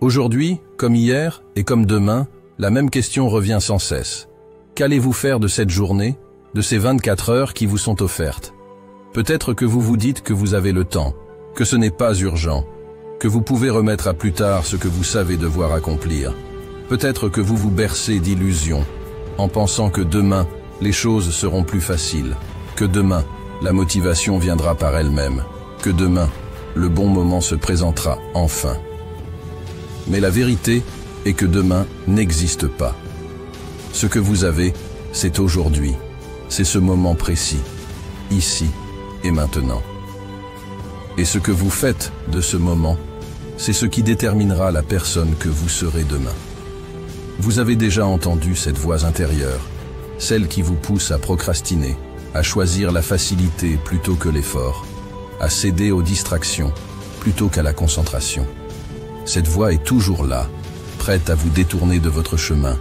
Aujourd'hui, comme hier et comme demain, la même question revient sans cesse. Qu'allez-vous faire de cette journée, de ces 24 heures qui vous sont offertes? Peut-être que vous vous dites que vous avez le temps, que ce n'est pas urgent, que vous pouvez remettre à plus tard ce que vous savez devoir accomplir. Peut-être que vous vous bercez d'illusions, en pensant que demain, les choses seront plus faciles, que demain, la motivation viendra par elle-même, que demain, le bon moment se présentera enfin. Mais la vérité est que demain n'existe pas. Ce que vous avez, c'est aujourd'hui, c'est ce moment précis, ici et maintenant. Et ce que vous faites de ce moment, c'est ce qui déterminera la personne que vous serez demain. Vous avez déjà entendu cette voix intérieure, celle qui vous pousse à procrastiner, à choisir la facilité plutôt que l'effort, à céder aux distractions plutôt qu'à la concentration. Cette voix est toujours là, prête à vous détourner de votre chemin,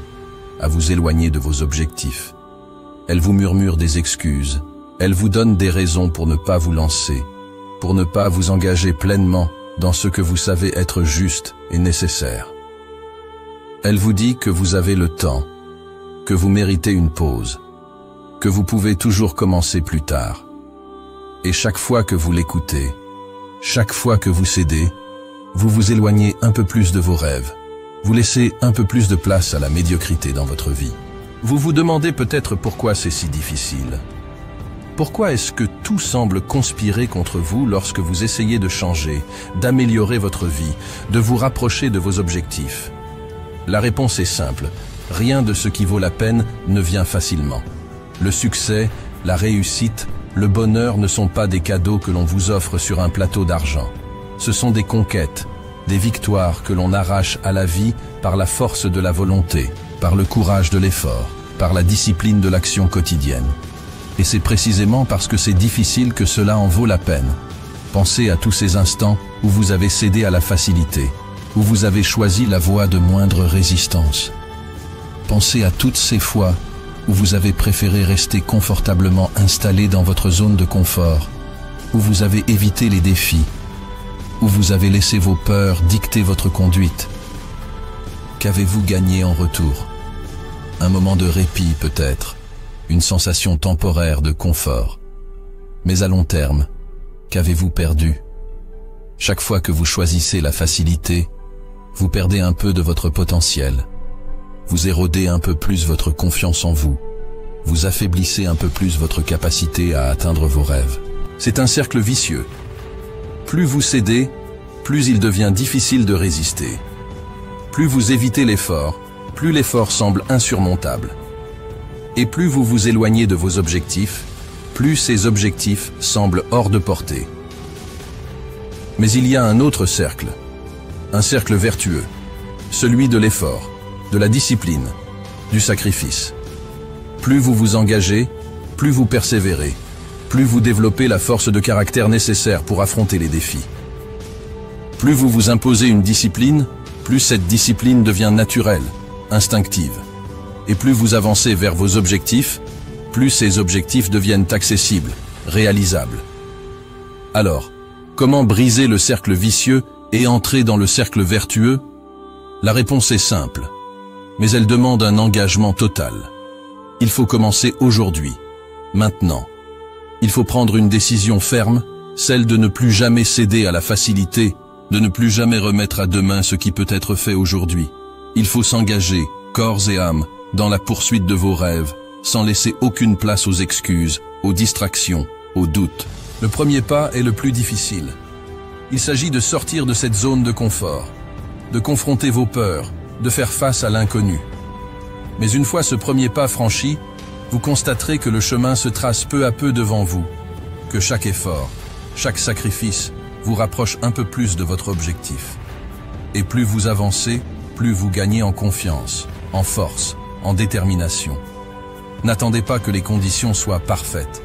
à vous éloigner de vos objectifs. Elle vous murmure des excuses, elle vous donne des raisons pour ne pas vous lancer, pour ne pas vous engager pleinement dans ce que vous savez être juste et nécessaire. Elle vous dit que vous avez le temps, que vous méritez une pause, que vous pouvez toujours commencer plus tard. Et chaque fois que vous l'écoutez, chaque fois que vous cédez, vous vous éloignez un peu plus de vos rêves. Vous laissez un peu plus de place à la médiocrité dans votre vie. Vous vous demandez peut-être pourquoi c'est si difficile. Pourquoi est-ce que tout semble conspirer contre vous lorsque vous essayez de changer, d'améliorer votre vie, de vous rapprocher de vos objectifs? La réponse est simple. Rien de ce qui vaut la peine ne vient facilement. Le succès, la réussite, le bonheur ne sont pas des cadeaux que l'on vous offre sur un plateau d'argent. Ce sont des conquêtes, des victoires que l'on arrache à la vie par la force de la volonté, par le courage de l'effort, par la discipline de l'action quotidienne. Et c'est précisément parce que c'est difficile que cela en vaut la peine. Pensez à tous ces instants où vous avez cédé à la facilité, où vous avez choisi la voie de moindre résistance. Pensez à toutes ces fois où vous avez préféré rester confortablement installé dans votre zone de confort, où vous avez évité les défis, où vous avez laissé vos peurs dicter votre conduite. Qu'avez-vous gagné en retour? Un moment de répit peut-être, une sensation temporaire de confort. Mais à long terme, qu'avez-vous perdu? Chaque fois que vous choisissez la facilité, vous perdez un peu de votre potentiel. Vous érodez un peu plus votre confiance en vous. Vous affaiblissez un peu plus votre capacité à atteindre vos rêves. C'est un cercle vicieux. Plus vous cédez, plus il devient difficile de résister. Plus vous évitez l'effort, plus l'effort semble insurmontable. Et plus vous vous éloignez de vos objectifs, plus ces objectifs semblent hors de portée. Mais il y a un autre cercle, un cercle vertueux, celui de l'effort, de la discipline, du sacrifice. Plus vous vous engagez, plus vous persévérez, plus vous développez la force de caractère nécessaire pour affronter les défis. Plus vous vous imposez une discipline, plus cette discipline devient naturelle, instinctive. Et plus vous avancez vers vos objectifs, plus ces objectifs deviennent accessibles, réalisables. Alors, comment briser le cercle vicieux et entrer dans le cercle vertueux? La réponse est simple, mais elle demande un engagement total. Il faut commencer aujourd'hui, maintenant. Il faut prendre une décision ferme, celle de ne plus jamais céder à la facilité, de ne plus jamais remettre à demain ce qui peut être fait aujourd'hui. Il faut s'engager, corps et âme, dans la poursuite de vos rêves, sans laisser aucune place aux excuses, aux distractions, aux doutes. Le premier pas est le plus difficile. Il s'agit de sortir de cette zone de confort, de confronter vos peurs, de faire face à l'inconnu. Mais une fois ce premier pas franchi, vous constaterez que le chemin se trace peu à peu devant vous, que chaque effort, chaque sacrifice vous rapproche un peu plus de votre objectif. Et plus vous avancez, plus vous gagnez en confiance, en force, en détermination. N'attendez pas que les conditions soient parfaites.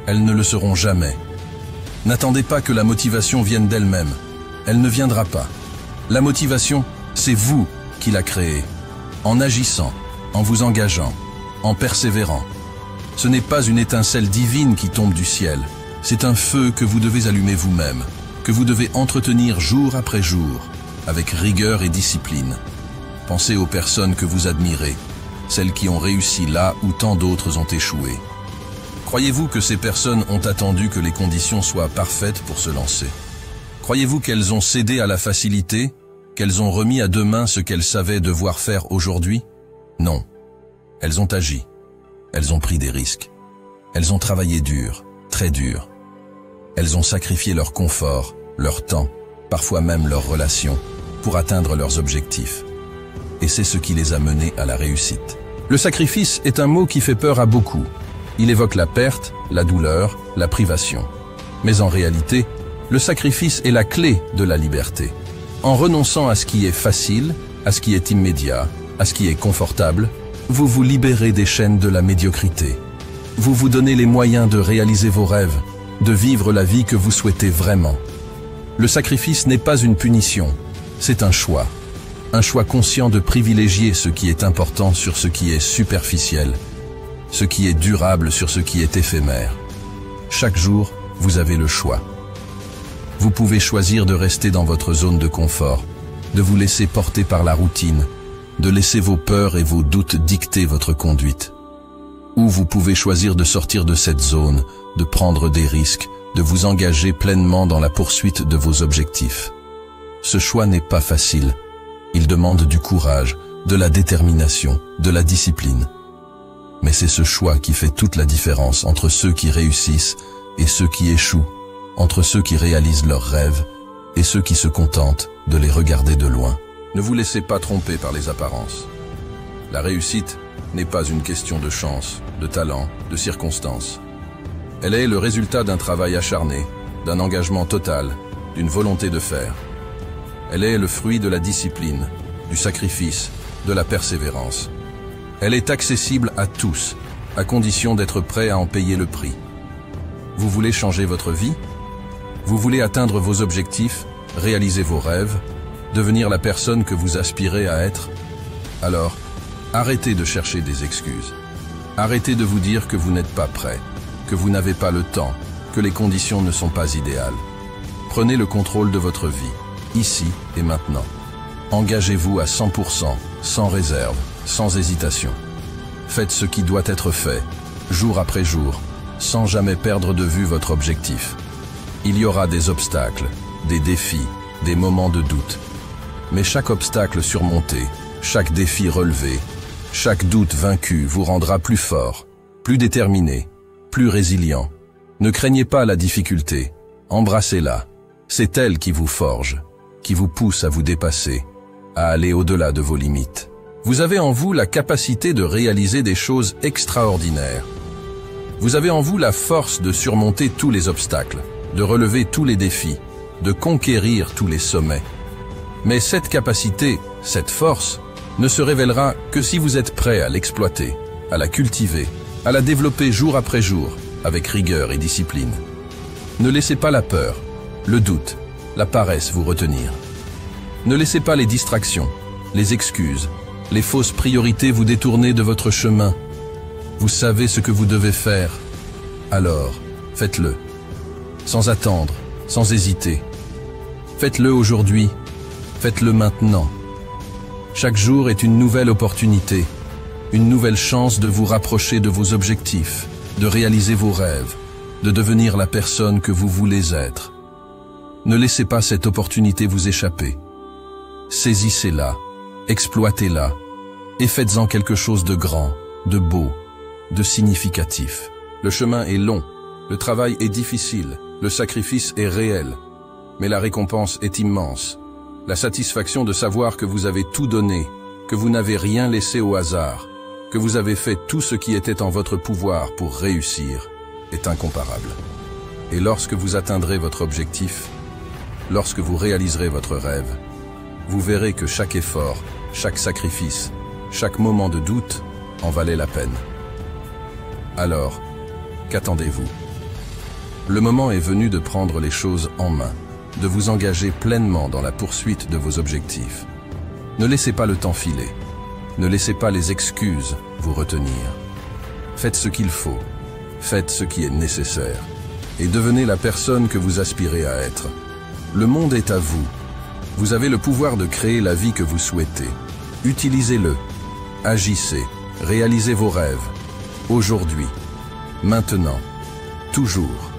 Elles ne le seront jamais. N'attendez pas que la motivation vienne d'elle-même. Elle ne viendra pas. La motivation, c'est vous qui la créez. En agissant, en vous engageant, en persévérant. Ce n'est pas une étincelle divine qui tombe du ciel. C'est un feu que vous devez allumer vous-même, que vous devez entretenir jour après jour. avec rigueur et discipline. Pensez aux personnes que vous admirez, celles qui ont réussi là où tant d'autres ont échoué. Croyez-vous que ces personnes ont attendu que les conditions soient parfaites pour se lancer? Croyez-vous qu'elles ont cédé à la facilité, qu'elles ont remis à demain ce qu'elles savaient devoir faire aujourd'hui? Non. Elles ont agi. Elles ont pris des risques. Elles ont travaillé dur, très dur. Elles ont sacrifié leur confort, leur temps, parfois même leurs relations, pour atteindre leurs objectifs. Et c'est ce qui les a menées à la réussite. Le sacrifice est un mot qui fait peur à beaucoup. Il évoque la perte, la douleur, la privation. Mais en réalité, le sacrifice est la clé de la liberté. En renonçant à ce qui est facile, à ce qui est immédiat, à ce qui est confortable, vous vous libérez des chaînes de la médiocrité. Vous vous donnez les moyens de réaliser vos rêves, de vivre la vie que vous souhaitez vraiment. Le sacrifice n'est pas une punition, c'est un choix. Un choix conscient de privilégier ce qui est important sur ce qui est superficiel, ce qui est durable sur ce qui est éphémère. Chaque jour, vous avez le choix. Vous pouvez choisir de rester dans votre zone de confort, de vous laisser porter par la routine, de laisser vos peurs et vos doutes dicter votre conduite. Ou vous pouvez choisir de sortir de cette zone, de prendre des risques, de vous engager pleinement dans la poursuite de vos objectifs. Ce choix n'est pas facile. Il demande du courage, de la détermination, de la discipline. Mais c'est ce choix qui fait toute la différence entre ceux qui réussissent et ceux qui échouent, entre ceux qui réalisent leurs rêves et ceux qui se contentent de les regarder de loin. Ne vous laissez pas tromper par les apparences. La réussite n'est pas une question de chance, de talent, de circonstances. Elle est le résultat d'un travail acharné, d'un engagement total, d'une volonté de faire. Elle est le fruit de la discipline, du sacrifice, de la persévérance. Elle est accessible à tous, à condition d'être prêt à en payer le prix. Vous voulez changer votre vie? Vous voulez atteindre vos objectifs, réaliser vos rêves, devenir la personne que vous aspirez à être? Alors, arrêtez de chercher des excuses. Arrêtez de vous dire que vous n'êtes pas prêt, que vous n'avez pas le temps, que les conditions ne sont pas idéales. Prenez le contrôle de votre vie, ici et maintenant. Engagez-vous à 100%, sans réserve, sans hésitation. Faites ce qui doit être fait, jour après jour, sans jamais perdre de vue votre objectif. Il y aura des obstacles, des défis, des moments de doute. Mais chaque obstacle surmonté, chaque défi relevé, chaque doute vaincu vous rendra plus fort, plus déterminé, plus résilient. Ne craignez pas la difficulté, embrassez-la. C'est elle qui vous forge, qui vous pousse à vous dépasser, à aller au-delà de vos limites. Vous avez en vous la capacité de réaliser des choses extraordinaires. Vous avez en vous la force de surmonter tous les obstacles, de relever tous les défis, de conquérir tous les sommets. Mais cette capacité, cette force, ne se révélera que si vous êtes prêt à l'exploiter, à la cultiver, à la développer jour après jour, avec rigueur et discipline. Ne laissez pas la peur, le doute, la paresse vous retenir. Ne laissez pas les distractions, les excuses, les fausses priorités vous détourner de votre chemin. Vous savez ce que vous devez faire. Alors, faites-le. Sans attendre, sans hésiter. Faites-le aujourd'hui. Faites-le maintenant. Chaque jour est une nouvelle opportunité, une nouvelle chance de vous rapprocher de vos objectifs, de réaliser vos rêves, de devenir la personne que vous voulez être. Ne laissez pas cette opportunité vous échapper. Saisissez-la, exploitez-la, et faites-en quelque chose de grand, de beau, de significatif. Le chemin est long, le travail est difficile, le sacrifice est réel, mais la récompense est immense. La satisfaction de savoir que vous avez tout donné, que vous n'avez rien laissé au hasard, que vous avez fait tout ce qui était en votre pouvoir pour réussir, est incomparable. Et lorsque vous atteindrez votre objectif, lorsque vous réaliserez votre rêve, vous verrez que chaque effort, chaque sacrifice, chaque moment de doute en valait la peine. Alors, qu'attendez-vous? Le moment est venu de prendre les choses en main, de vous engager pleinement dans la poursuite de vos objectifs. Ne laissez pas le temps filer. Ne laissez pas les excuses vous retenir. Faites ce qu'il faut. Faites ce qui est nécessaire. Et devenez la personne que vous aspirez à être. Le monde est à vous. Vous avez le pouvoir de créer la vie que vous souhaitez. Utilisez-le. Agissez. Réalisez vos rêves. Aujourd'hui. Maintenant. Toujours.